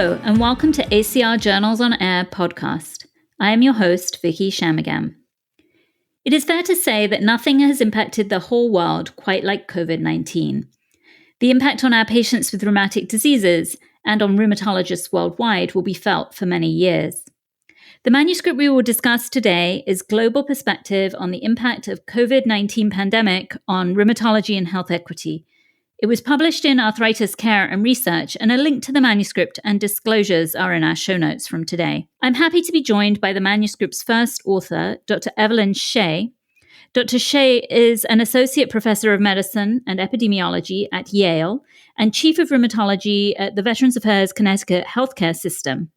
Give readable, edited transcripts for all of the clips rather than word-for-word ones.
Hello, and welcome to ACR Journals on Air podcast. I am your host, Vicky Shamagam. It is fair to say that nothing has impacted the whole world quite like COVID-19. The impact on our patients with rheumatic diseases and on rheumatologists worldwide will be felt for many years. The manuscript we will discuss today is Global Perspective on the Impact of COVID-19 Pandemic on Rheumatology and Health Equity. It was published in Arthritis Care and Research, and a link to the manuscript and disclosures are in our show notes from today. I'm happy to be joined by the manuscript's first author, Dr. Evelyn Shea. Dr. Shea is an associate professor of medicine and epidemiology at Yale and chief of rheumatology at the Veterans Affairs Connecticut Healthcare System.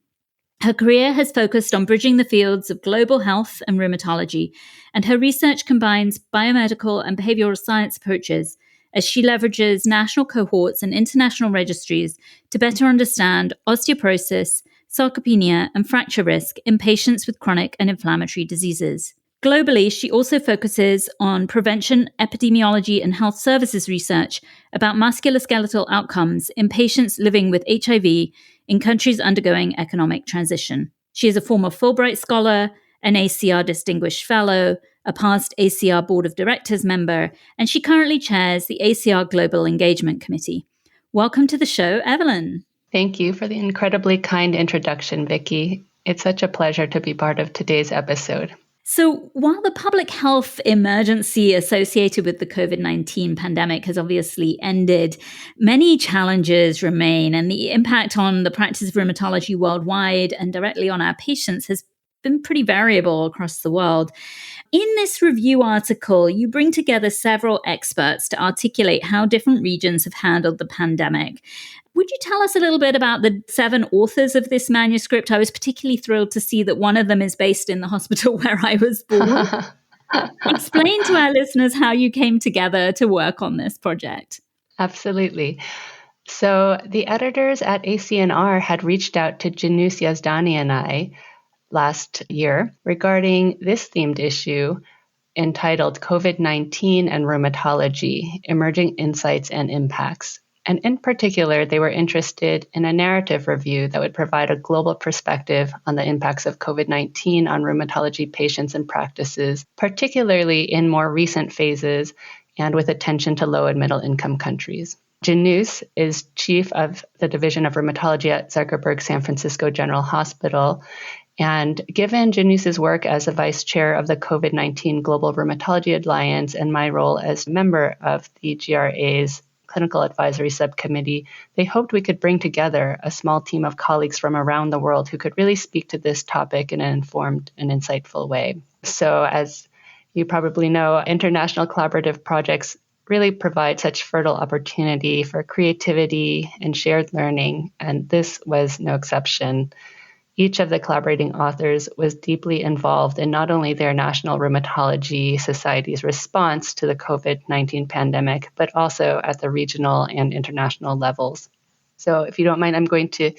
Her career has focused on bridging the fields of global health and rheumatology, and her research combines biomedical and behavioral science approaches as she leverages national cohorts and international registries to better understand osteoporosis, sarcopenia, and fracture risk in patients with chronic and inflammatory diseases. Globally, she also focuses on prevention, epidemiology, and health services research about musculoskeletal outcomes in patients living with HIV in countries undergoing economic transition. She is a former Fulbright Scholar, an ACR Distinguished Fellow, a past ACR Board of Directors member, and she currently chairs the ACR Global Engagement Committee. Welcome to the show, Evelyn. Thank you for the incredibly kind introduction, Vicky. It's such a pleasure to be part of today's episode. So while the public health emergency associated with the COVID-19 pandemic has obviously ended, many challenges remain, and the impact on the practice of rheumatology worldwide and directly on our patients has been pretty variable across the world. In this review article, you bring together several experts to articulate how different regions have handled the pandemic. Would you tell us a little bit about the 7 authors of this manuscript? I was particularly thrilled to see that one of them is based in the hospital where I was born. Explain to our listeners how you came together to work on this project. Absolutely. So the editors at ACNR had reached out to Janus Yazdani and I last year regarding this themed issue entitled COVID-19 and Rheumatology, Emerging Insights and Impacts. And in particular, they were interested in a narrative review that would provide a global perspective on the impacts of COVID-19 on rheumatology patients and practices, particularly in more recent phases and with attention to low and middle income countries. Janus is chief of the Division of Rheumatology at Zuckerberg San Francisco General Hospital. And given Janus's work as a vice chair of the COVID-19 Global Rheumatology Alliance and my role as a member of the GRA's Clinical Advisory Subcommittee, they hoped we could bring together a small team of colleagues from around the world who could really speak to this topic in an informed and insightful way. So as you probably know, international collaborative projects really provide such fertile opportunity for creativity and shared learning, and this was no exception. Each of the collaborating authors was deeply involved in not only their National Rheumatology Society's response to the COVID-19 pandemic, but also at the regional and international levels. So if you don't mind, I'm going to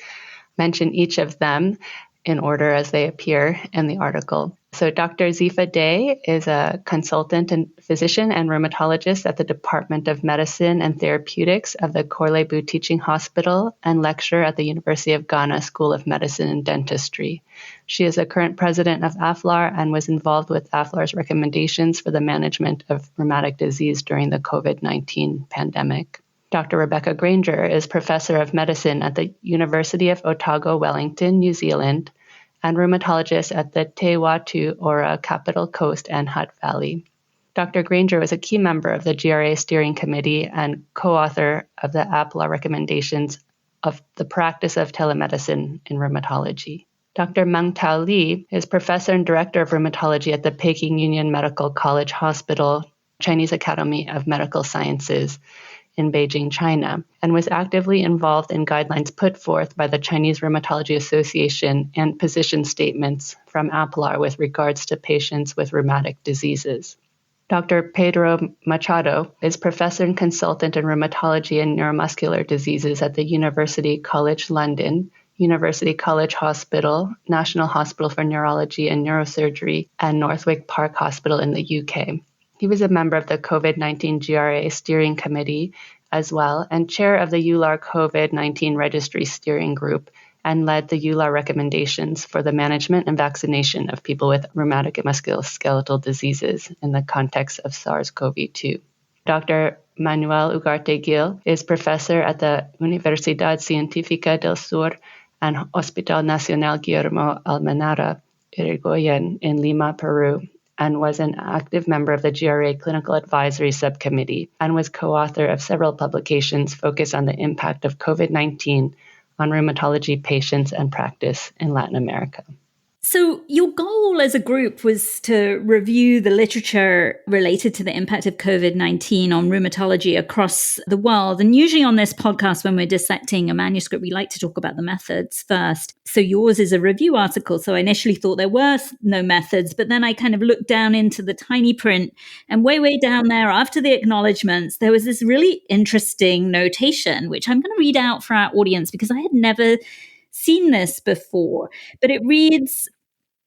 mention each of them in order as they appear in the article. So Dr. Zifa Day is a consultant and physician and rheumatologist at the Department of Medicine and Therapeutics of the Korle-Bu Teaching Hospital and lecturer at the University of Ghana School of Medicine and Dentistry. She is a current president of AFLAR and was involved with AFLAR's recommendations for the management of rheumatic disease during the COVID-19 pandemic. Dr. Rebecca Granger is professor of medicine at the University of Otago, Wellington, New Zealand, and rheumatologist at the Te Watu Ora Capital Coast and Hutt Valley. Dr. Granger was a key member of the GRA Steering Committee and co-author of the APLA recommendations of the practice of telemedicine in rheumatology. Dr. Meng Tao Li is professor and director of rheumatology at the Peking Union Medical College Hospital, Chinese Academy of Medical Sciences in Beijing, China, and was actively involved in guidelines put forth by the Chinese Rheumatology Association and position statements from APLAR with regards to patients with rheumatic diseases. Dr. Pedro Machado is professor and consultant in rheumatology and neuromuscular diseases at the University College London, University College Hospital, National Hospital for Neurology and Neurosurgery, and Northwick Park Hospital in the UK. He was a member of the COVID-19 GRA Steering Committee as well, and chair of the EULAR COVID-19 Registry Steering Group, and led the EULAR recommendations for the management and vaccination of people with rheumatic and musculoskeletal diseases in the context of SARS-CoV-2. Dr. Manuel Ugarte Gil is professor at the Universidad Científica del Sur and Hospital Nacional Guillermo Almenara Irigoyen in Lima, Peru, and was an active member of the GRA Clinical Advisory Subcommittee and was co-author of several publications focused on the impact of COVID-19 on rheumatology patients and practice in Latin America. So your goal as a group was to review the literature related to the impact of COVID-19 on rheumatology across the world. And usually on this podcast, when we're dissecting a manuscript, we like to talk about the methods first. So yours is a review article. So I initially thought there were no methods, but then I kind of looked down into the tiny print, and way down there after the acknowledgements, there was this really interesting notation, which I'm going to read out for our audience because I had never seen this before, but it reads,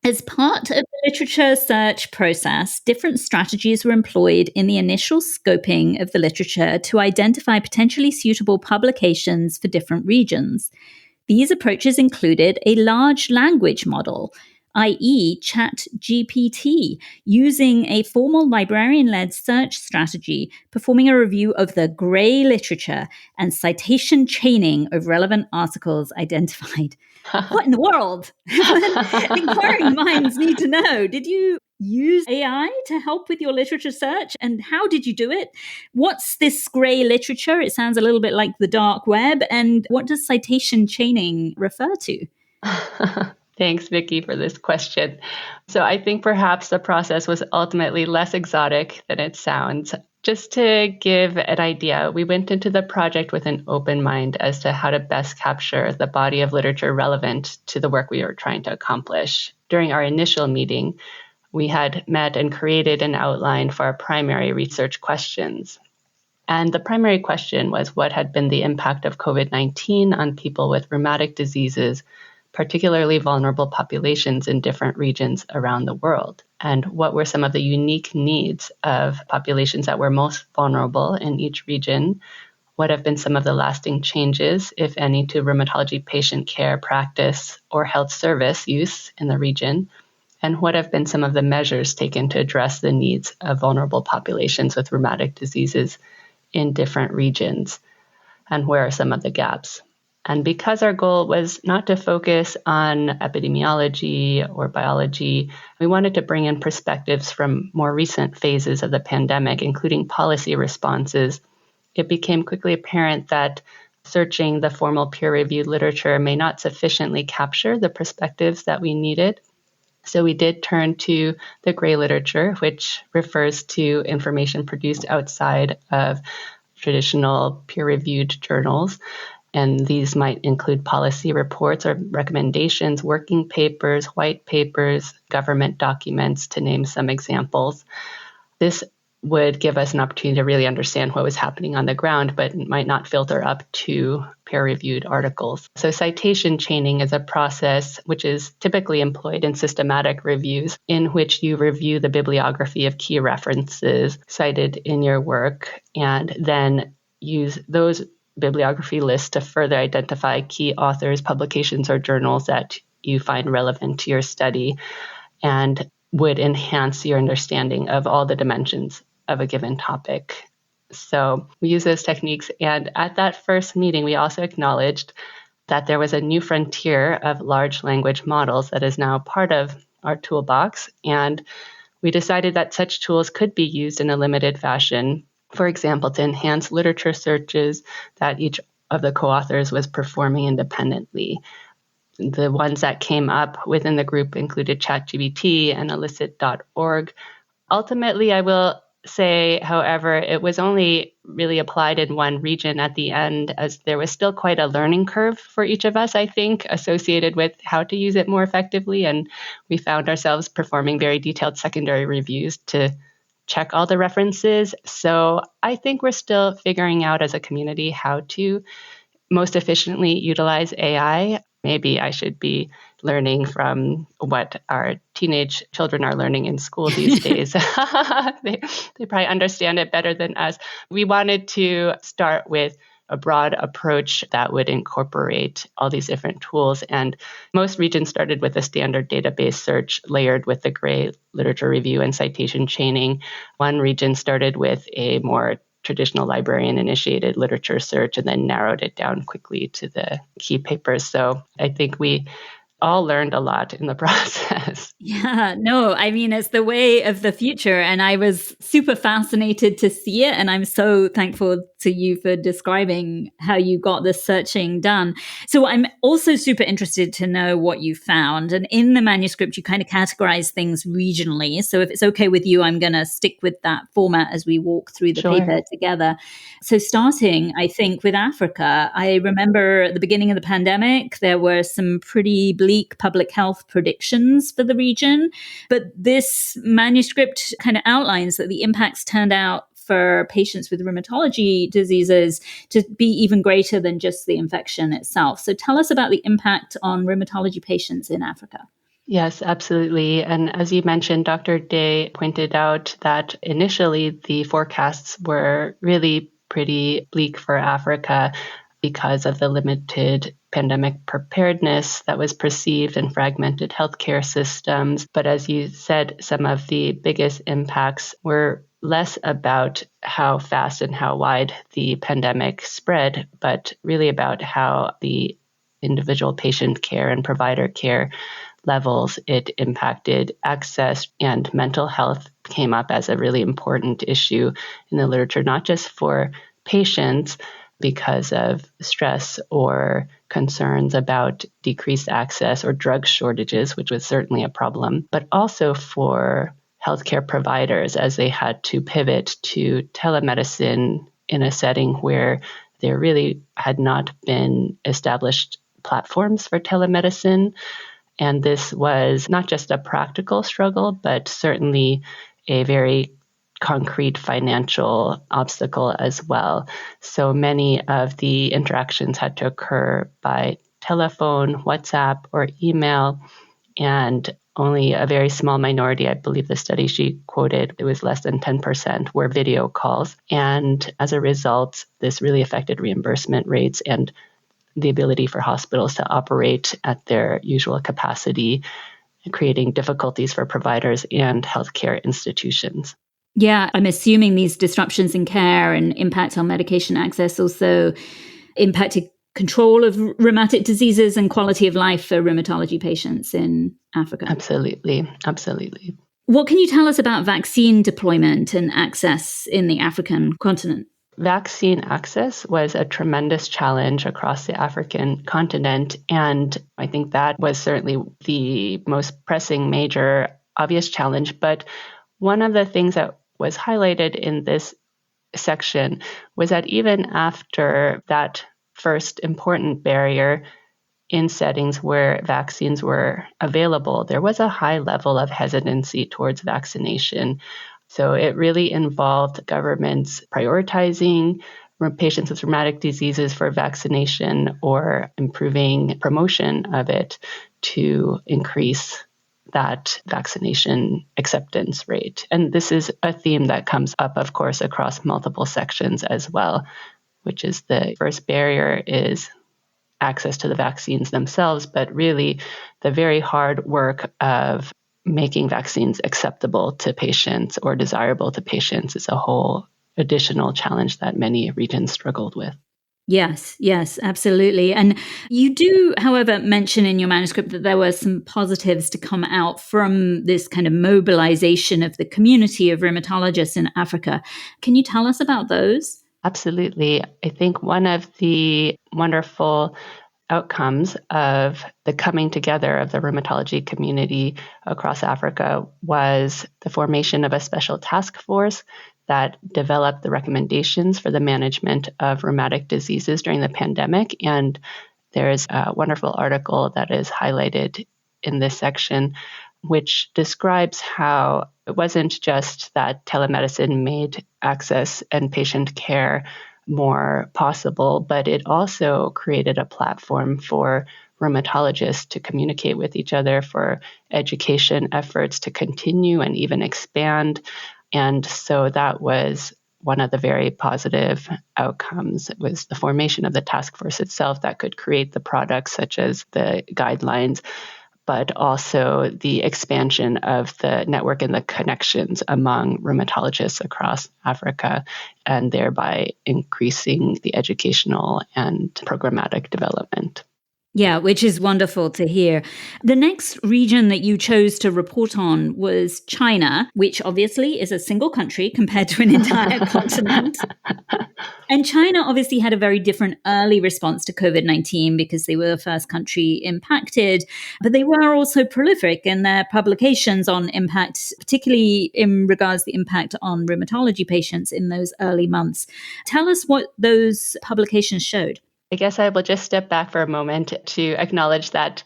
as part of the literature search process, different strategies were employed in the initial scoping of the literature to identify potentially suitable publications for different regions. These approaches included a large language model, i.e. ChatGPT, using a formal librarian-led search strategy, performing a review of the grey literature and citation chaining of relevant articles identified. What in the world? Inquiring minds need to know. Did you use AI to help with your literature search? And how did you do it? What's this grey literature? It sounds a little bit like the dark web. And what does citation chaining refer to? Thanks, Vicky, for this question. So I think perhaps the process was ultimately less exotic than it sounds. Just to give an idea, we went into the project with an open mind as to how to best capture the body of literature relevant to the work we were trying to accomplish. During our initial meeting, we had met and created an outline for our primary research questions. And the primary question was, what had been the impact of COVID-19 on people with rheumatic diseases, particularly vulnerable populations in different regions around the world? And what were some of the unique needs of populations that were most vulnerable in each region? What have been some of the lasting changes, if any, to rheumatology patient care practice or health service use in the region? And what have been some of the measures taken to address the needs of vulnerable populations with rheumatic diseases in different regions? And where are some of the gaps? And because our goal was not to focus on epidemiology or biology, we wanted to bring in perspectives from more recent phases of the pandemic, including policy responses. It became quickly apparent that searching the formal peer-reviewed literature may not sufficiently capture the perspectives that we needed. So we did turn to the grey literature, which refers to information produced outside of traditional peer-reviewed journals. And these might include policy reports or recommendations, working papers, white papers, government documents, to name some examples. This would give us an opportunity to really understand what was happening on the ground, but might not filter up to peer-reviewed articles. So citation chaining is a process which is typically employed in systematic reviews, in which you review the bibliography of key references cited in your work and then use those bibliography lists to further identify key authors, publications, or journals that you find relevant to your study and would enhance your understanding of all the dimensions of a given topic. So we use those techniques. And at that first meeting, we also acknowledged that there was a new frontier of large language models that is now part of our toolbox. And we decided that such tools could be used in a limited fashion, for example, to enhance literature searches that each of the co-authors was performing independently. The ones that came up within the group included ChatGPT and elicit.org. Ultimately, I will say, however, it was only really applied in one region at the end, as there was still quite a learning curve for each of us, I think, associated with how to use it more effectively. And we found ourselves performing very detailed secondary reviews to check all the references. So I think we're still figuring out as a community how to most efficiently utilize AI. Maybe I should be learning from what our teenage children are learning in school these days. They probably understand it better than us. We wanted to start with a broad approach that would incorporate all these different tools. And most regions started with a standard database search layered with the Gray literature review and citation chaining. One region started with a more traditional librarian-initiated literature search and then narrowed it down quickly to the key papers. So I think we all learned a lot in the process. Yeah, no, I mean, it's the way of the future. And I was super fascinated to see it. And I'm so thankful to you for describing how you got this searching done. So I'm also super interested to know what you found. And in the manuscript, you kind of categorize things regionally. So if it's okay with you, I'm going to stick with that format as we walk through the paper together. So starting, I think, with Africa, I remember at the beginning of the pandemic, there were some pretty bleak public health predictions for the region. But this manuscript kind of outlines that the impacts turned out for patients with rheumatology diseases to be even greater than just the infection itself. So tell us about the impact on rheumatology patients in Africa. Yes, absolutely. And as you mentioned, Dr. Day pointed out that initially the forecasts were really pretty bleak for Africa because of the limited pandemic preparedness that was perceived and fragmented healthcare systems. But as you said, some of the biggest impacts were less about how fast and how wide the pandemic spread, but really about how the individual patient care and provider care levels it impacted. Access and mental health came up as a really important issue in the literature, not just for patients because of stress or concerns about decreased access or drug shortages, which was certainly a problem, but also for healthcare providers as they had to pivot to telemedicine in a setting where there really had not been established platforms for telemedicine. And this was not just a practical struggle, but certainly a very concrete financial obstacle as well. So many of the interactions had to occur by telephone, WhatsApp, or email, and only a very small minority, I believe the study she quoted, it was less than 10%, were video calls. And as a result, this really affected reimbursement rates and the ability for hospitals to operate at their usual capacity, creating difficulties for providers and healthcare institutions. Yeah, I'm assuming these disruptions in care and impact on medication access also impacted control of rheumatic diseases and quality of life for rheumatology patients in Africa. Absolutely. Absolutely. What can you tell us about vaccine deployment and access in the African continent? Vaccine access was a tremendous challenge across the African continent. And I think that was certainly the most pressing, major, obvious challenge. But one of the things that was highlighted in this section was that even after that first important barrier in settings where vaccines were available, there was a high level of hesitancy towards vaccination. So it really involved governments prioritizing patients with rheumatic diseases for vaccination or improving promotion of it to increase that vaccination acceptance rate. And this is a theme that comes up, of course, across multiple sections as well, which is the first barrier is access to the vaccines themselves, but really the very hard work of making vaccines acceptable to patients or desirable to patients is a whole additional challenge that many regions struggled with. Yes, absolutely. And you do, however, mention in your manuscript that there were some positives to come out from this kind of mobilization of the community of rheumatologists in Africa. Can you tell us about those? Absolutely. I think one of the wonderful outcomes of the coming together of the rheumatology community across Africa was the formation of a special task force that developed the recommendations for the management of rheumatic diseases during the pandemic. And there's a wonderful article that is highlighted in this section, which describes how it wasn't just that telemedicine made access and patient care more possible, but it also created a platform for rheumatologists to communicate with each other, for education efforts to continue and even expand. And so that was one of the very positive outcomes was the formation of the task force itself that could create the products such as the guidelines, but also the expansion of the network and the connections among rheumatologists across Africa, and thereby increasing the educational and programmatic development. Yeah, which is wonderful to hear. The next region that you chose to report on was China, which obviously is a single country compared to an entire continent. And China obviously had a very different early response to COVID-19 because they were the first country impacted, but they were also prolific in their publications on impact, particularly in regards to the impact on rheumatology patients in those early months. Tell us what those publications showed. I guess I will just step back for a moment to acknowledge that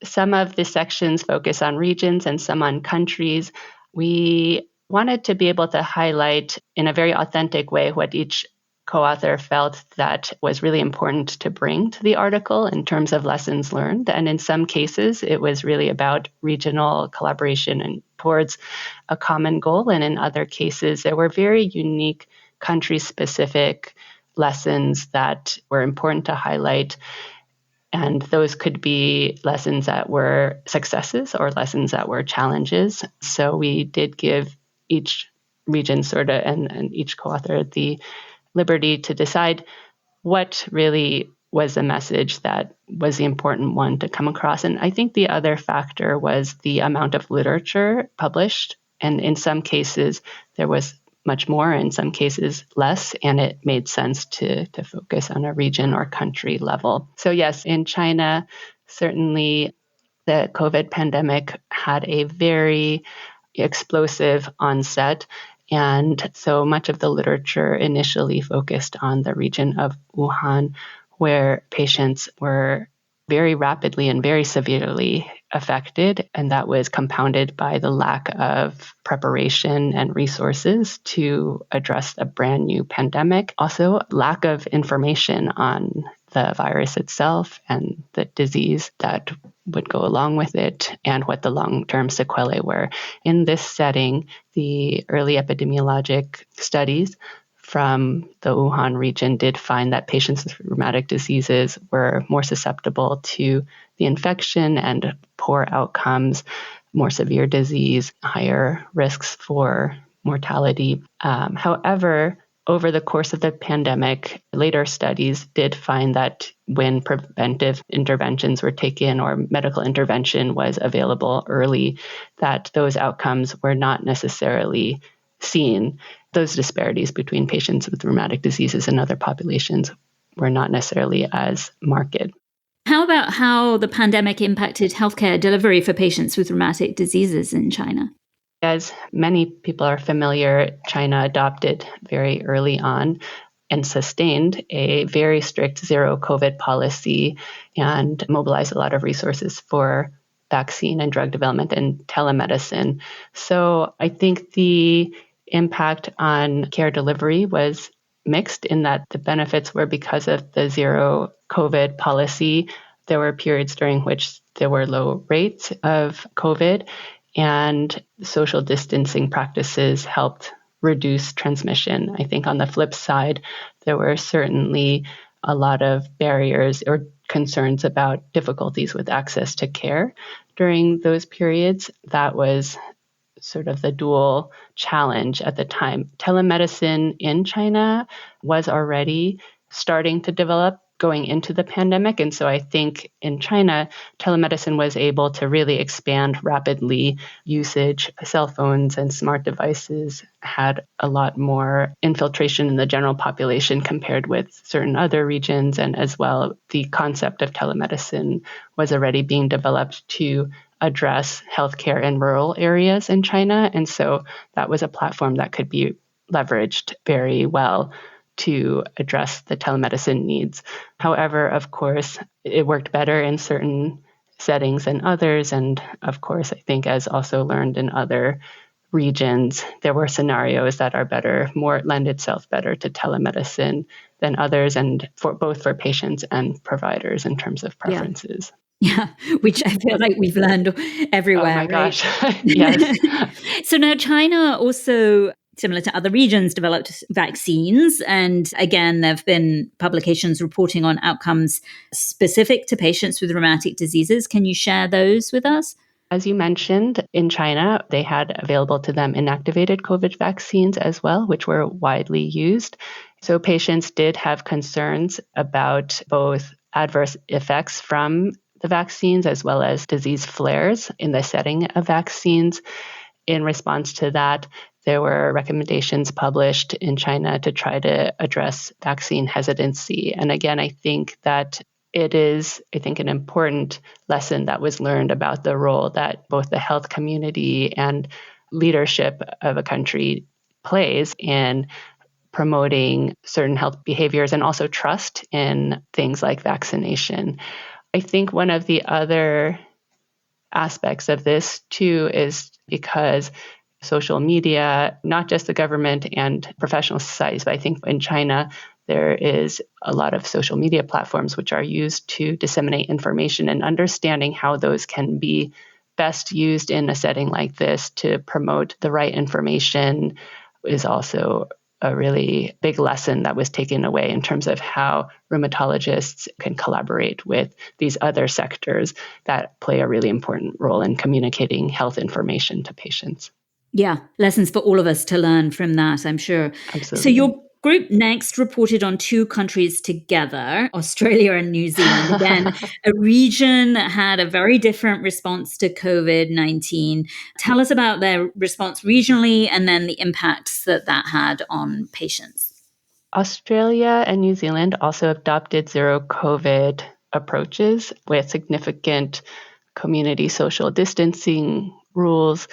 some of the sections focus on regions and some on countries. We wanted to be able to highlight in a very authentic way what each co-author felt that was really important to bring to the article in terms of lessons learned. And in some cases, it was really about regional collaboration and towards a common goal. And in other cases, there were very unique country-specific lessons that were important to highlight. And those could be lessons that were successes or lessons that were challenges. So we did give each region and each co-author the liberty to decide what really was the message that was the important one to come across. And I think the other factor was the amount of literature published. And in some cases, there was much more, in some cases less, and it made sense to focus on a region or country level. So yes, in China, certainly the COVID pandemic had a very explosive onset, and so much of the literature initially focused on the region of Wuhan, where patients were very rapidly and very severely affected, and that was compounded by the lack of preparation and resources to address a brand new pandemic. Also, lack of information on the virus itself and the disease that would go along with it and what the long-term sequelae were. In this setting, the early epidemiologic studies from the Wuhan region did find that patients with rheumatic diseases were more susceptible to the infection and poor outcomes, more severe disease, higher risks for mortality. However, over the course of the pandemic, later studies did find that when preventive interventions were taken or medical intervention was available early, that those outcomes were not necessarily seen. Those disparities between patients with rheumatic diseases and other populations were not necessarily as marked. How about how the pandemic impacted healthcare delivery for patients with rheumatic diseases in China? As many people are familiar, China adopted very early on and sustained a very strict zero COVID policy and mobilized a lot of resources for vaccine and drug development and telemedicine. So I think the impact on care delivery was mixed in that the benefits were because of the zero COVID policy. There were periods during which there were low rates of COVID, and social distancing practices helped reduce transmission. I think on the flip side, there were certainly a lot of barriers or concerns about difficulties with access to care during those periods. That was sort of the dual challenge at the time. Telemedicine in China was already starting to develop going into the pandemic. And so I think in China, telemedicine was able to really expand rapidly. Usage, cell phones and smart devices had a lot more infiltration in the general population compared with certain other regions. And as well, the concept of telemedicine was already being developed to address healthcare in rural areas in China. And so that was a platform that could be leveraged very well to address the telemedicine needs. However, of course, it worked better in certain settings than others. And of course, I think as also learned in other regions, there were scenarios that are better, more lend itself better to telemedicine than others, and for both for patients and providers in terms of preferences. Yeah, which I feel like we've learned everywhere. Oh my right? gosh, yes. So now China also similar to other regions, developed vaccines. And again, there have been publications reporting on outcomes specific to patients with rheumatic diseases. Can you share those with us? As you mentioned, in China, they had available to them inactivated COVID vaccines as well, which were widely used. So patients did have concerns about both adverse effects from the vaccines as well as disease flares in the setting of vaccines. In response to that, there were recommendations published in China to try to address vaccine hesitancy. And again, I think that it is, an important lesson that was learned about the role that both the health community and leadership of a country plays in promoting certain health behaviors and also trust in things like vaccination. I think one of the other aspects of this too is because social media, not just the government and professional societies, but I think in China, there is a lot of social media platforms which are used to disseminate information, and understanding how those can be best used in a setting like this to promote the right information is also a really big lesson that was taken away in terms of how rheumatologists can collaborate with these other sectors that play a really important role in communicating health information to patients. Yeah, lessons for all of us to learn from that, I'm sure. Absolutely. So your group next reported on two countries together, Australia and New Zealand. Again, a region that had a very different response to COVID-19. Tell us about their response regionally and then the impacts that had on patients. Australia and New Zealand also adopted zero COVID approaches with significant community social distancing rules,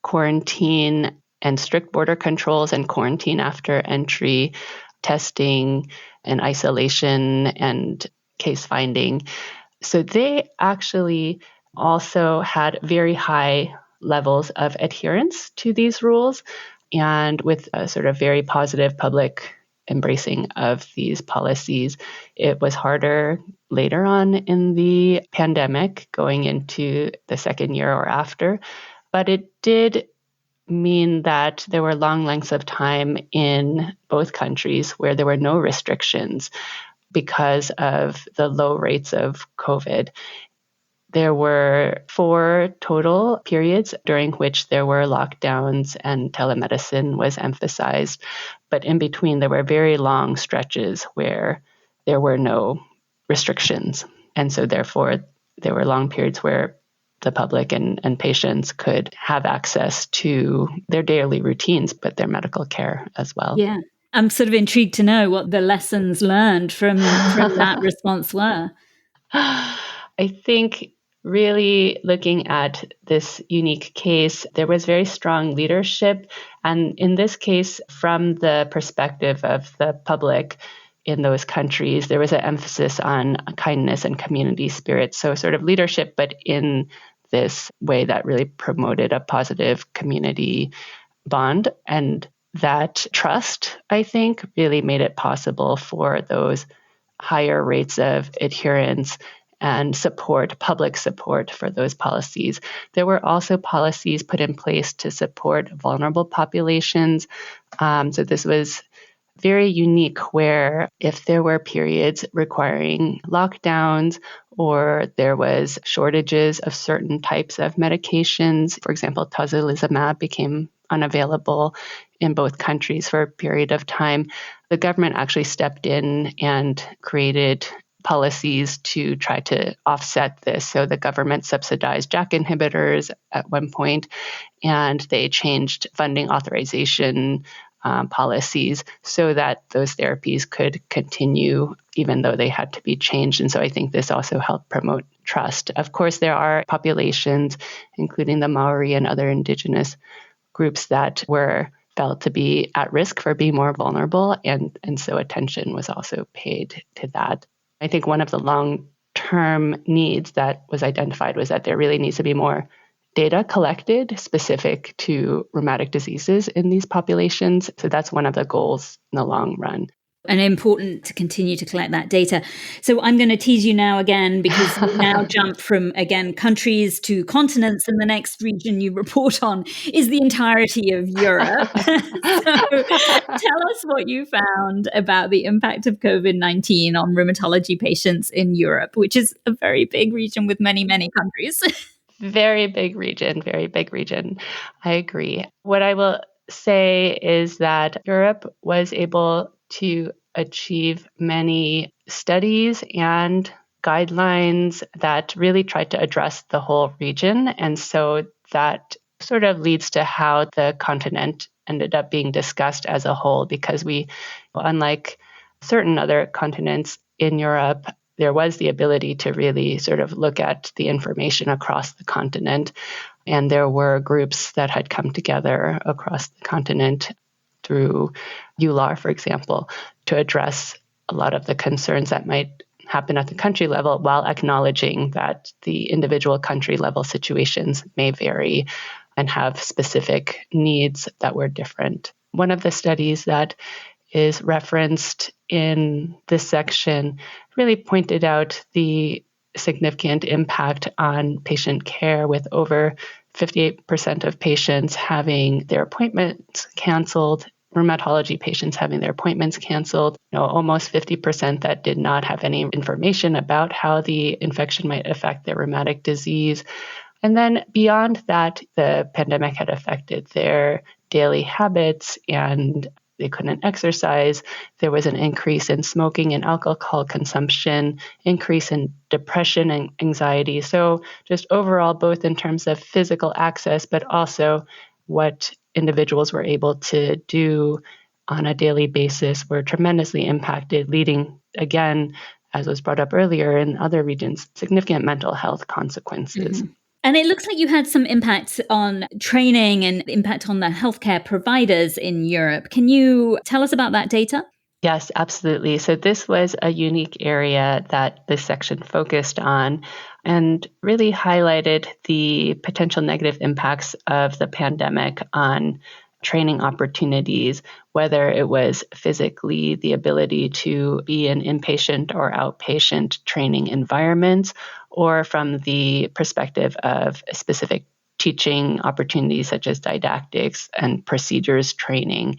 quarantine and strict border controls and quarantine after entry, testing and isolation and case finding. So they actually also had very high levels of adherence to these rules, and with a sort of very positive public embracing of these policies. It was harder later on in the pandemic, going into the second year or after, but it did mean that there were long lengths of time in both countries where there were no restrictions because of the low rates of COVID. There were 4 total periods during which there were lockdowns and telemedicine was emphasized. But in between, there were very long stretches where there were no restrictions. And so therefore, there were long periods where the public and patients could have access to their daily routines, but their medical care as well. Yeah. I'm sort of intrigued to know what the lessons learned from that response were. I think really looking at this unique case, there was very strong leadership. And in this case, from the perspective of the public in those countries, there was an emphasis on kindness and community spirit. So sort of leadership, but in this way that really promoted a positive community bond. And that trust, I think, really made it possible for those higher rates of adherence and support, public support for those policies. There were also policies put in place to support vulnerable populations. So this was very unique, where if there were periods requiring lockdowns or there was shortages of certain types of medications, for example, tocilizumab became unavailable in both countries for a period of time, the government actually stepped in and created policies to try to offset this. So the government subsidized JAK inhibitors at one point, and they changed funding authorization policies so that those therapies could continue even though they had to be changed. And so I think this also helped promote trust. Of course, there are populations, including the Maori and other indigenous groups, that were felt to be at risk for being more vulnerable. And so attention was also paid to that. I think one of the long-term needs that was identified was that there really needs to be more data collected specific to rheumatic diseases in these populations. So that's one of the goals in the long run. And important to continue to collect that data. So I'm going to tease you now again, because we now jump from, again, countries to continents, and the next region you report on is the entirety of Europe. So tell us what you found about the impact of COVID-19 on rheumatology patients in Europe, which is a very big region with many, many countries. Very big region, very big region. I agree. What I will say is that Europe was able to achieve many studies and guidelines that really tried to address the whole region. And so that sort of leads to how the continent ended up being discussed as a whole, because we, unlike certain other continents in Europe, there was the ability to really sort of look at the information across the continent. And there were groups that had come together across the continent through EULAR, for example, to address a lot of the concerns that might happen at the country level, while acknowledging that the individual country level situations may vary and have specific needs that were different. One of the studies that is referenced in this section really pointed out the significant impact on patient care, with over 58% of patients having their appointments canceled, rheumatology patients having their appointments canceled, almost 50% that did not have any information about how the infection might affect their rheumatic disease. And then beyond that, the pandemic had affected their daily habits, and they couldn't exercise. There was an increase in smoking and alcohol consumption, increase in depression and anxiety. So just overall, both in terms of physical access, but also what individuals were able to do on a daily basis, were tremendously impacted, leading, again, as was brought up earlier in other regions, significant mental health consequences. Mm-hmm. And it looks like you had some impact on training and impact on the healthcare providers in Europe. Can you tell us about that data? Yes, absolutely. So this was a unique area that this section focused on and really highlighted the potential negative impacts of the pandemic on training opportunities, whether it was physically the ability to be in inpatient or outpatient training environments, or from the perspective of specific teaching opportunities such as didactics and procedures training.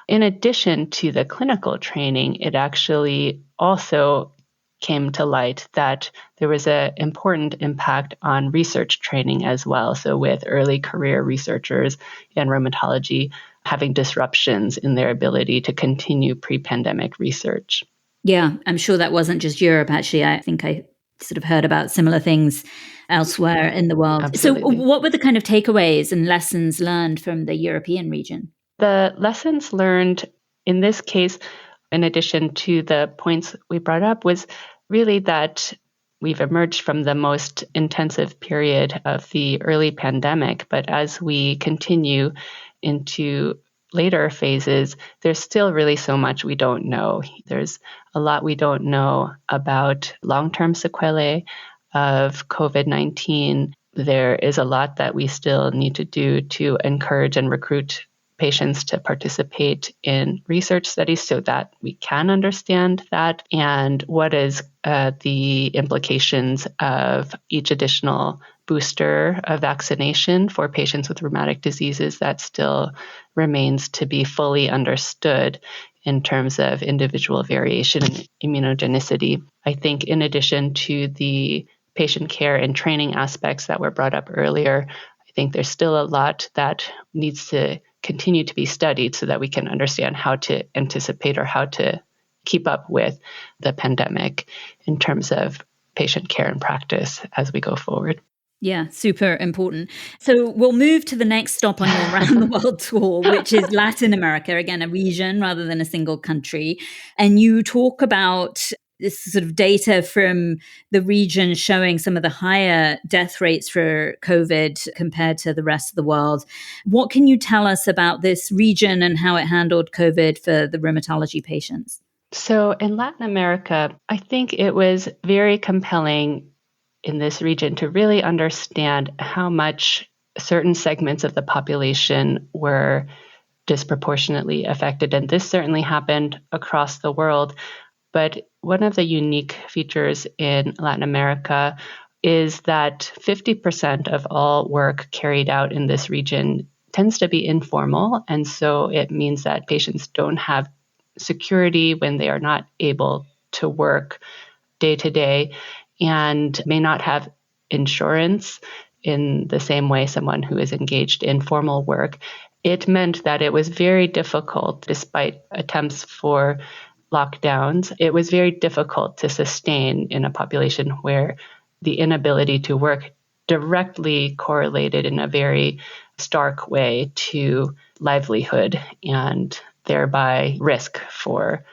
In addition to the clinical training, it actually also came to light that there was an important impact on research training as well. So with early career researchers in rheumatology having disruptions in their ability to continue pre-pandemic research. Yeah, I'm sure that wasn't just Europe, actually. I think I sort of heard about similar things elsewhere in the world. Absolutely. So what were the kind of takeaways and lessons learned from the European region? The lessons learned in this case, in addition to the points we brought up, was really that we've emerged from the most intensive period of the early pandemic. But as we continue into later phases, there's still really so much we don't know. There's a lot we don't know about long-term sequelae of COVID-19. There is a lot that we still need to do to encourage and recruit patients to participate in research studies so that we can understand that, and what is the implications of each additional booster of vaccination for patients with rheumatic diseases. That still remains to be fully understood in terms of individual variation and immunogenicity. I think in addition to the patient care and training aspects that were brought up earlier, I think there's still a lot that needs to continue to be studied so that we can understand how to anticipate or how to keep up with the pandemic in terms of patient care and practice as we go forward. Yeah, super important. So we'll move to the next stop on your Around the World tour, which is Latin America, again, a region rather than a single country. And you talk about this sort of data from the region showing some of the higher death rates for COVID compared to the rest of the world. What can you tell us about this region and how it handled COVID for the rheumatology patients? So in Latin America, I think it was very compelling in this region to really understand how much certain segments of the population were disproportionately affected. And this certainly happened across the world. But one of the unique features in Latin America is that 50% of all work carried out in this region tends to be informal. And so it means that patients don't have security when they are not able to work day to day and may not have insurance in the same way someone who is engaged in formal work. It meant that it was very difficult, despite attempts for lockdowns, it was very difficult to sustain in a population where the inability to work directly correlated in a very stark way to livelihood and thereby risk for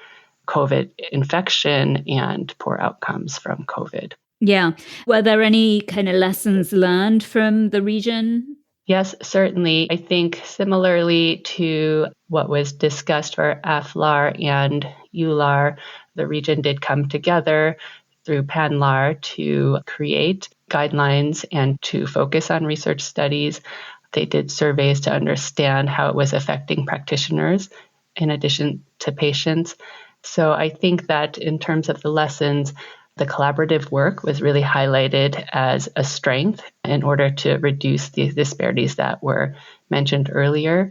COVID infection and poor outcomes from COVID. Yeah. Were there any kind of lessons learned from the region? Yes, certainly. I think similarly to what was discussed for AFLAR and EULAR, the region did come together through PANLAR to create guidelines and to focus on research studies. They did surveys to understand how it was affecting practitioners in addition to patients. So I think that in terms of the lessons, the collaborative work was really highlighted as a strength in order to reduce the disparities that were mentioned earlier.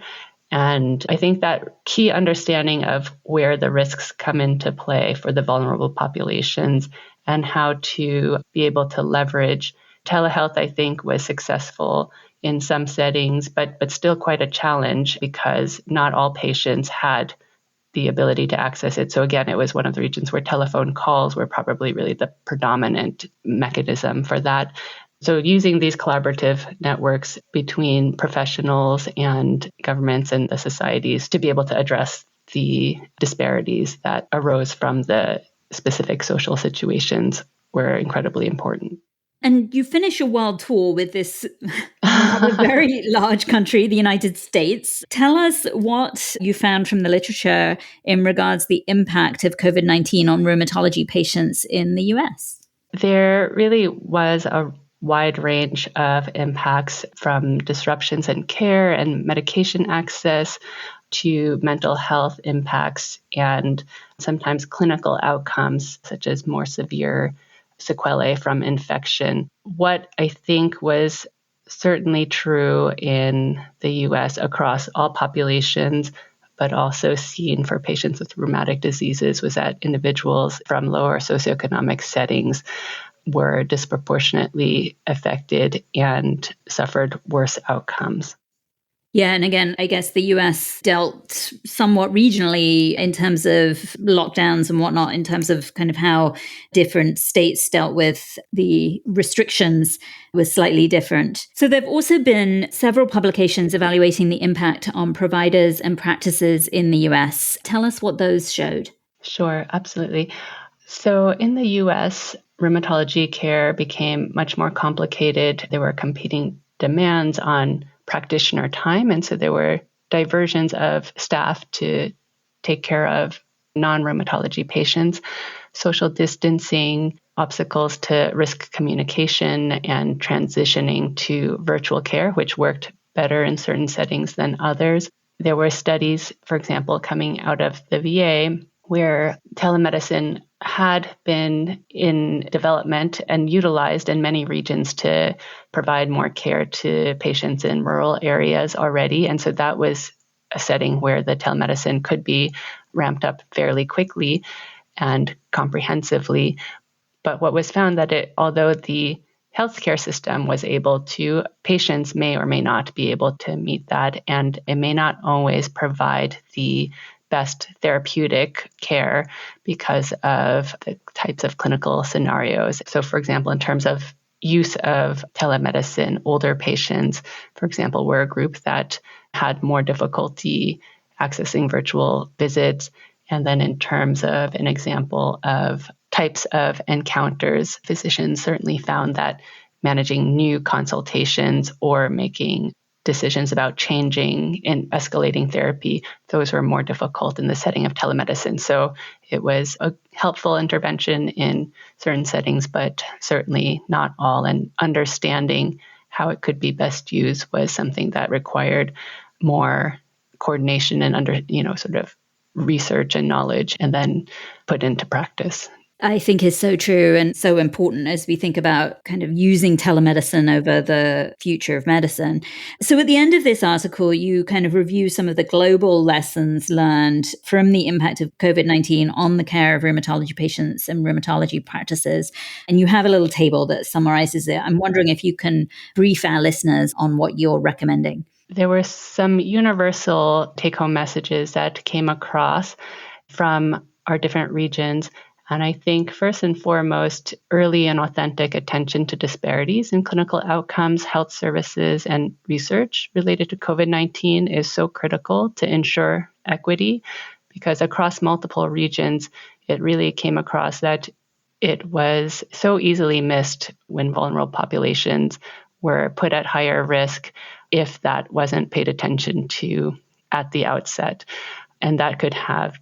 And I think that key understanding of where the risks come into play for the vulnerable populations and how to be able to leverage telehealth, I think, was successful in some settings, but still quite a challenge because not all patients had the ability to access it. So again, it was one of the regions where telephone calls were probably really the predominant mechanism for that. So using these collaborative networks between professionals and governments and the societies to be able to address the disparities that arose from the specific social situations were incredibly important. And you finish your world tour with this very large country, the United States. Tell us what you found from the literature in regards to the impact of COVID-19 on rheumatology patients in the US. There really was a wide range of impacts from disruptions in care and medication access to mental health impacts and sometimes clinical outcomes, such as more severe sequelae from infection. What I think was certainly true in the US across all populations, but also seen for patients with rheumatic diseases, was that individuals from lower socioeconomic settings were disproportionately affected and suffered worse outcomes. Yeah, and again, I guess the US dealt somewhat regionally in terms of lockdowns and whatnot, in terms of kind of how different states dealt with the restrictions was slightly different. So there have also been several publications evaluating the impact on providers and practices in the US. Tell us what those showed. Sure, absolutely. So in the US, rheumatology care became much more complicated. There were competing demands on practitioner time. And so there were diversions of staff to take care of non-rheumatology patients, social distancing, obstacles to risk communication, and transitioning to virtual care, which worked better in certain settings than others. There were studies, for example, coming out of the VA where telemedicine had been in development and utilized in many regions to provide more care to patients in rural areas already. And so that was a setting where the telemedicine could be ramped up fairly quickly and comprehensively. But what was found that although the healthcare system was able to, patients may or may not be able to meet that, and it may not always provide the best therapeutic care because of the types of clinical scenarios. So, for example, in terms of use of telemedicine, older patients, for example, were a group that had more difficulty accessing virtual visits. And then in terms of an example of types of encounters, physicians certainly found that managing new consultations or making decisions about changing and escalating therapy, those were more difficult in the setting of telemedicine. So it was a helpful intervention in certain settings, but certainly not all. And understanding how it could be best used was something that required more coordination and sort of research and knowledge and then put into practice. I think is so true and so important as we think about kind of using telemedicine over the future of medicine. So at the end of this article, you kind of review some of the global lessons learned from the impact of COVID-19 on the care of rheumatology patients and rheumatology practices. And you have a little table that summarizes it. I'm wondering if you can brief our listeners on what you're recommending. There were some universal take-home messages that came across from our different regions. And I think first and foremost, early and authentic attention to disparities in clinical outcomes, health services, and research related to COVID-19 is so critical to ensure equity, because across multiple regions, it really came across that it was so easily missed when vulnerable populations were put at higher risk if that wasn't paid attention to at the outset. And that could have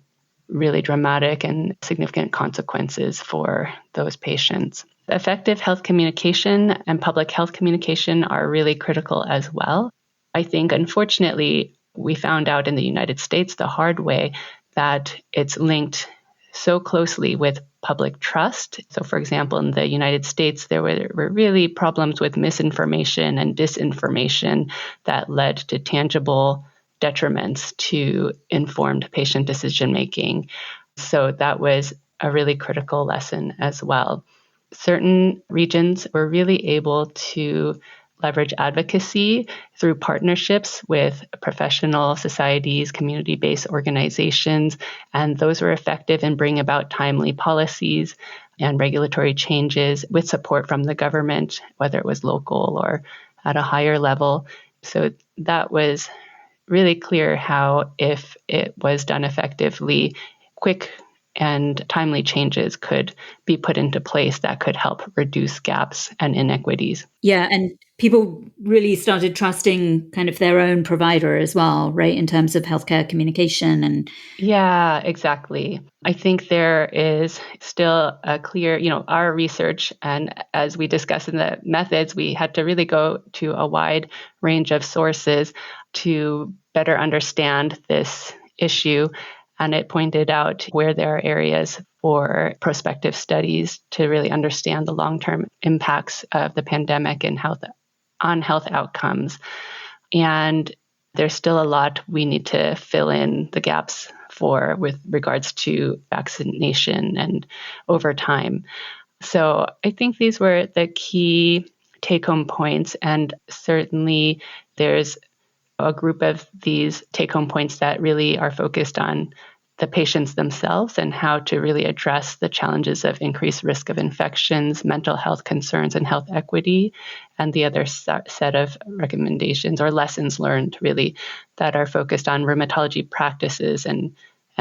really dramatic and significant consequences for those patients. Effective health communication and public health communication are really critical as well. I think, unfortunately, we found out in the United States the hard way that it's linked so closely with public trust. So, for example, in the United States, there were really problems with misinformation and disinformation that led to tangible detriments to informed patient decision-making. So that was a really critical lesson as well. Certain regions were really able to leverage advocacy through partnerships with professional societies, community-based organizations, and those were effective in bringing about timely policies and regulatory changes with support from the government, whether it was local or at a higher level. So that was really clear how, if it was done effectively, quick and timely changes could be put into place that could help reduce gaps and inequities. Yeah, and people really started trusting kind of their own provider as well, right, in terms of healthcare communication and... Yeah, exactly. I think there is still a clear, our research, and as we discussed in the methods, we had to really go to a wide range of sources to better understand this issue. And it pointed out where there are areas for prospective studies to really understand the long-term impacts of the pandemic and on health outcomes. And there's still a lot we need to fill in the gaps for with regards to vaccination and over time. So I think these were the key take-home points. And certainly there's a group of these take-home points that really are focused on the patients themselves and how to really address the challenges of increased risk of infections, mental health concerns, and health equity, and the other set of recommendations or lessons learned really that are focused on rheumatology practices and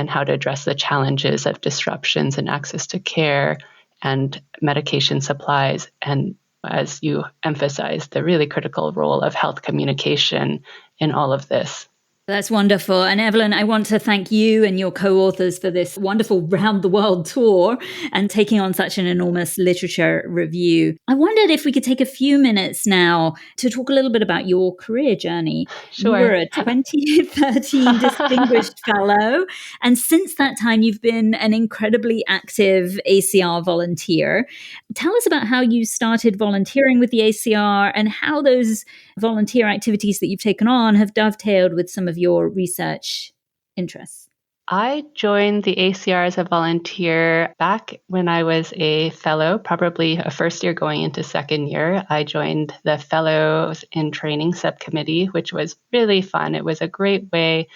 how to address the challenges of disruptions in access to care and medication supplies, and as you emphasized, the really critical role of health communication in all of this. That's wonderful. And Evelyn, I want to thank you and your co-authors for this wonderful round the world tour and taking on such an enormous literature review. I wondered if we could take a few minutes now to talk a little bit about your career journey. Sure. You were a 2013 Distinguished Fellow. And since that time, you've been an incredibly active ACR volunteer. Tell us about how you started volunteering with the ACR and how those volunteer activities that you've taken on have dovetailed with some of your research interests. I joined the ACR as a volunteer back when I was a fellow, probably a first year going into second year. I joined the Fellows in Training subcommittee, which was really fun. It was a great way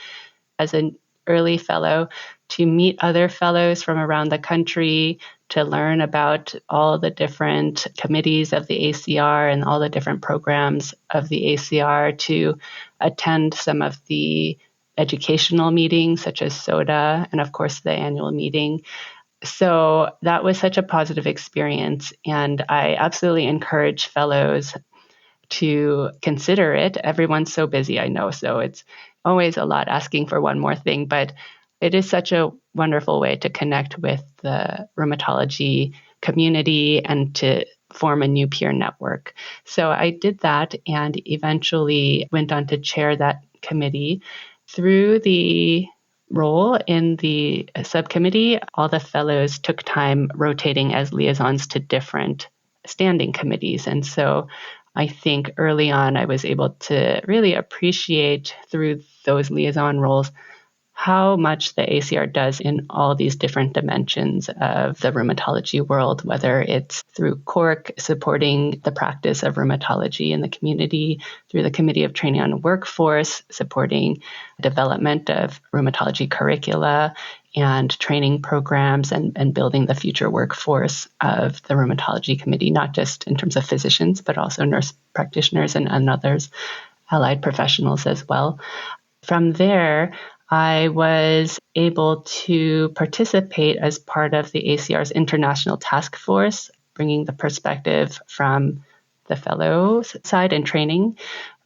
as an early fellow to meet other fellows from around the country, to learn about all the different committees of the ACR and all the different programs of the ACR, to attend some of the educational meetings such as SOTA and of course the annual meeting. So that was such a positive experience, and I absolutely encourage fellows to consider it. Everyone's so busy, I know, so it's always a lot asking for one more thing, but it is such a wonderful way to connect with the rheumatology community and to form a new peer network. So I did that and eventually went on to chair that committee. through the role in the subcommittee, all the fellows took time rotating as liaisons to different standing committees. And so I think early on, I was able to really appreciate through those liaison roles how much the ACR does in all these different dimensions of the rheumatology world, whether it's through Cork supporting the practice of rheumatology in the community, through the Committee of Training on Workforce supporting development of rheumatology curricula and training programs and building the future workforce of the rheumatology committee, not just in terms of physicians, but also nurse practitioners and others, allied professionals as well. From there, I was able to participate as part of the ACR's international task force, bringing the perspective from the fellows side and training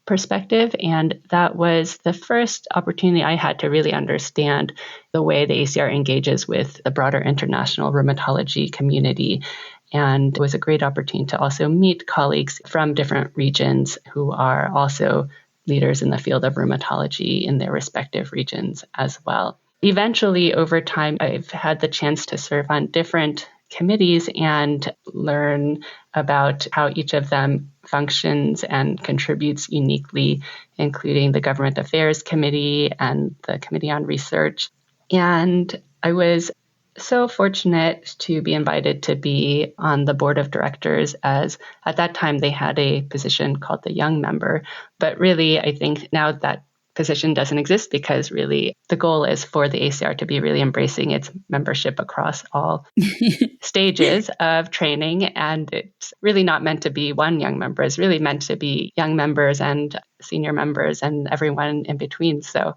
perspective. And that was the first opportunity I had to really understand the way the ACR engages with the broader international rheumatology community. And it was a great opportunity to also meet colleagues from different regions who are also leaders in the field of rheumatology in their respective regions as well. Eventually, over time, I've had the chance to serve on different committees and learn about how each of them functions and contributes uniquely, including the Government Affairs Committee and the Committee on Research. And I was so fortunate to be invited to be on the board of directors, as at that time they had a position called the young member. But really, I think now that position doesn't exist because really the goal is for the ACR to be really embracing its membership across all stages of training. And it's really not meant to be one young member. It's really meant to be young members and senior members and everyone in between. So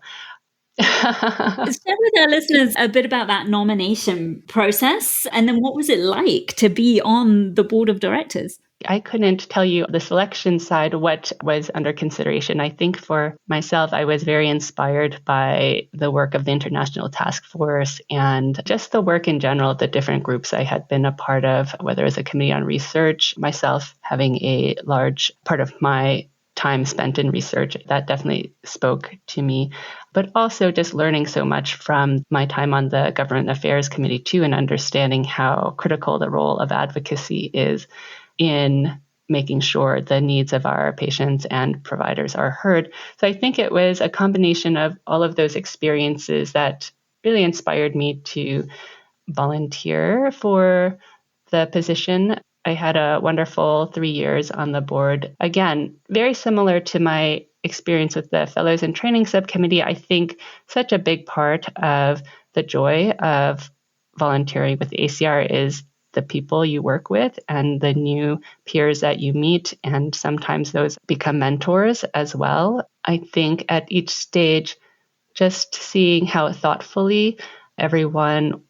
share with our listeners a bit about that nomination process, and then what was it like to be on the board of directors? I couldn't tell you the selection side, what was under consideration. I think for myself, I was very inspired by the work of the International Task Force and just the work in general, the different groups I had been a part of, whether it was a Committee on Research, myself having a large part of my time spent in research, that definitely spoke to me. But also just learning so much from my time on the Government Affairs Committee too, and understanding how critical the role of advocacy is in making sure the needs of our patients and providers are heard. So I think it was a combination of all of those experiences that really inspired me to volunteer for the position. I had a wonderful 3 years on the board. Again, very similar to my experience with the Fellows and Training Subcommittee. I think such a big part of the joy of volunteering with the ACR is the people you work with and the new peers that you meet, and sometimes those become mentors as well. I think at each stage, just seeing how thoughtfully everyone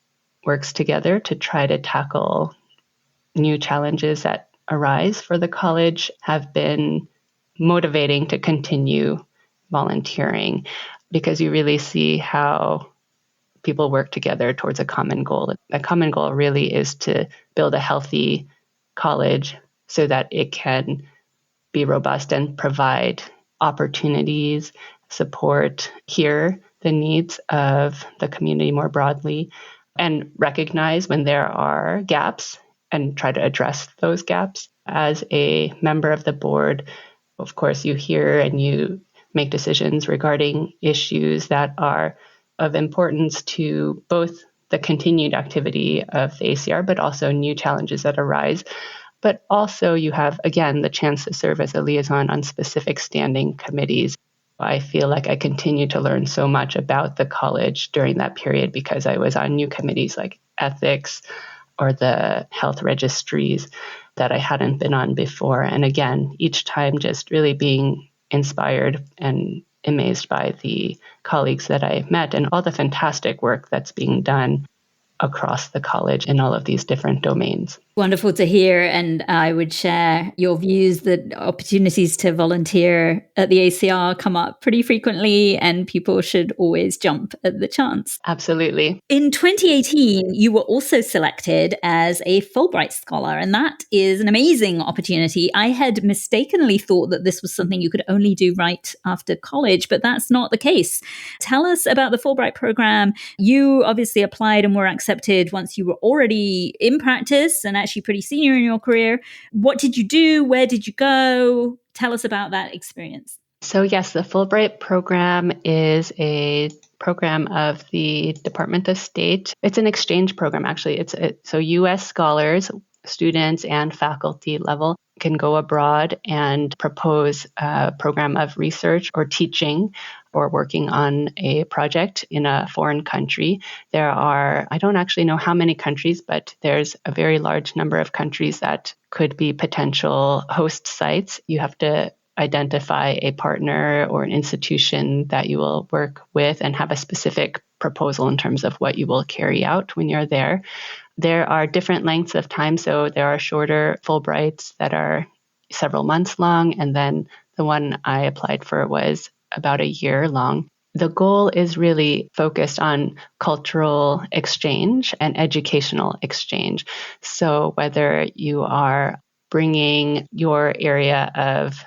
works together to try to tackle new challenges that arise for the college have been motivating to continue volunteering, because you really see how people work together towards a common goal. A common goal really is to build a healthy college so that it can be robust and provide opportunities, support, hear the needs of the community more broadly, and recognize when there are gaps and try to address those gaps. As a member of the board, of course, you hear and you make decisions regarding issues that are of importance to both the continued activity of the ACR, but also new challenges that arise. But also you have, again, the chance to serve as a liaison on specific standing committees. I feel like I continue to learn so much about the college during that period because I was on new committees like ethics or the health registries that I hadn't been on before. And again, each time just really being inspired and amazed by the colleagues that I met and all the fantastic work that's being done across the college in all of these different domains. Wonderful to hear. And I would share your views that opportunities to volunteer at the ACR come up pretty frequently, and people should always jump at the chance. Absolutely. In 2018, you were also selected as a Fulbright Scholar, and that is an amazing opportunity. I had mistakenly thought that this was something you could only do right after college, but that's not the case. Tell us about the Fulbright program. You obviously applied and were accepted once you were already in practice and actually pretty senior in your career. What did you do? Where did you go? Tell us about that experience. So yes, the Fulbright program is a program of the Department of State. It's an exchange program, actually. So U.S. scholars, students, and faculty level can go abroad and propose a program of research or teaching or working on a project in a foreign country. There are, I don't actually know how many countries, but there's a very large number of countries that could be potential host sites. You have to identify a partner or an institution that you will work with and have a specific proposal in terms of what you will carry out when you're there. There are different lengths of time. So there are shorter Fulbrights that are several months long. And then the one I applied for was about a year long. The goal is really focused on cultural exchange and educational exchange. So whether you are bringing your area of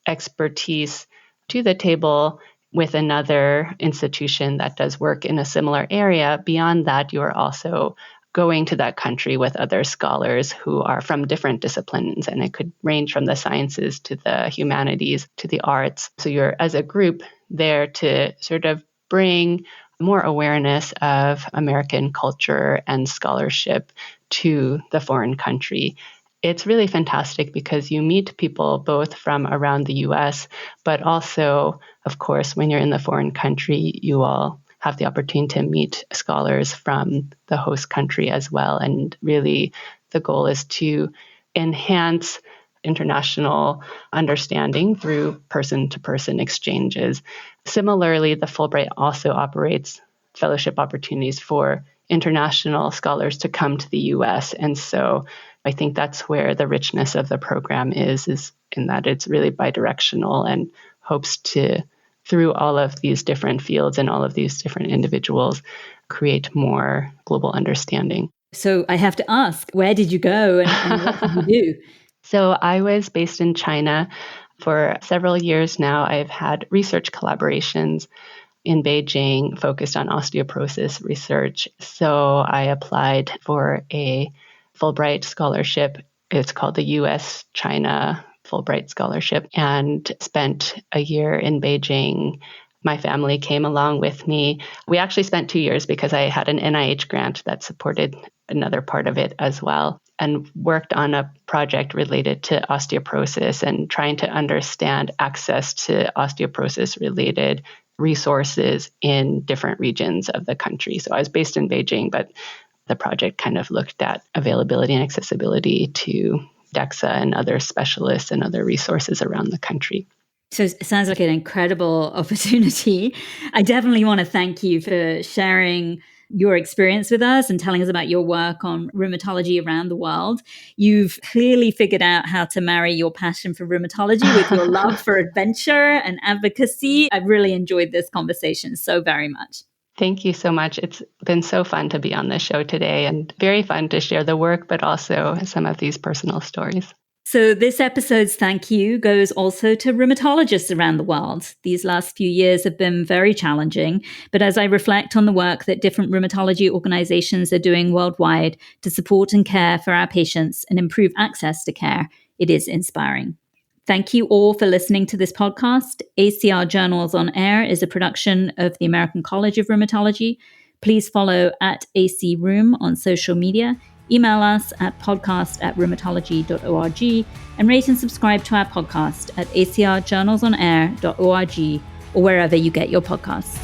expertise to the table with another institution that does work in a similar area, beyond that, you are also going to that country with other scholars who are from different disciplines, and it could range from the sciences to the humanities to the arts. So you're, as a group, there to sort of bring more awareness of American culture and scholarship to the foreign country. It's really fantastic because you meet people both from around the US, but also, of course, when you're in the foreign country, you all have the opportunity to meet scholars from the host country as well. And really, the goal is to enhance international understanding through person-to-person exchanges. Similarly, the Fulbright also operates fellowship opportunities for international scholars to come to the US. And so I think that's where the richness of the program is in that it's really bidirectional and hopes to, through all of these different fields and all of these different individuals, create more global understanding. So I have to ask, where did you go and what did you do? So I was based in China for several years now. I've had research collaborations in Beijing focused on osteoporosis research. So I applied for a Fulbright scholarship. It's called the U.S.-China Fulbright Scholarship, and spent a year in Beijing. My family came along with me. We actually spent 2 years because I had an NIH grant that supported another part of it as well, and worked on a project related to osteoporosis and trying to understand access to osteoporosis-related resources in different regions of the country. So I was based in Beijing, but the project kind of looked at availability and accessibility to DEXA and other specialists and other resources around the country. So it sounds like an incredible opportunity. I definitely want to thank you for sharing your experience with us and telling us about your work on rheumatology around the world. You've clearly figured out how to marry your passion for rheumatology with your love for adventure and advocacy. I've really enjoyed this conversation so very much. Thank you so much. It's been so fun to be on this show today and very fun to share the work, but also some of these personal stories. So this episode's thank you goes also to rheumatologists around the world. These last few years have been very challenging, but as I reflect on the work that different rheumatology organizations are doing worldwide to support and care for our patients and improve access to care, it is inspiring. Thank you all for listening to this podcast. ACR Journals on Air is a production of the American College of Rheumatology. Please follow @ACRheum on social media. Email us at podcast@rheumatology.org and rate and subscribe to our podcast at acrjournalsonair.org or wherever you get your podcasts.